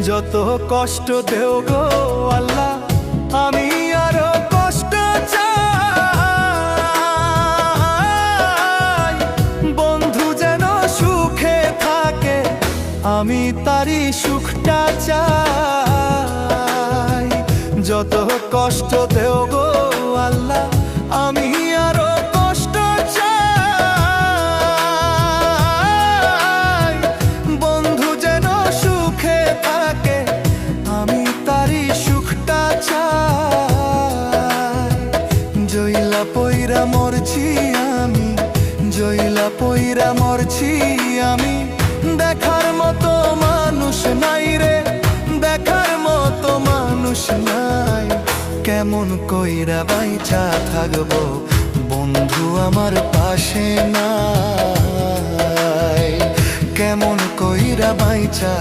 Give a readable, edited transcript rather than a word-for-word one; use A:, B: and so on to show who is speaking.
A: যত কষ্ট দেও গো আল্লাহ, আমি আরো কষ্ট চাই। বন্ধু যেন সুখে থাকে, আমি তারই সুখটা চাই। যত কষ্ট দেও গো আল্লাহ, আমি আরো কষ্ট চাই। বন্ধু যেন সুখে থাকে, আমি তারই সুখটা চাই। জইলা পইরা মরছি আমি, জইলা পইরা মরছি আমি। দেখার মতো মানুষ নাই রে, দেখার মতো মানুষ নাই। কেমন কইরা বাইচা থাকবো, বন্ধু আমার পাশে নাই। কেমন কইরা বাইচা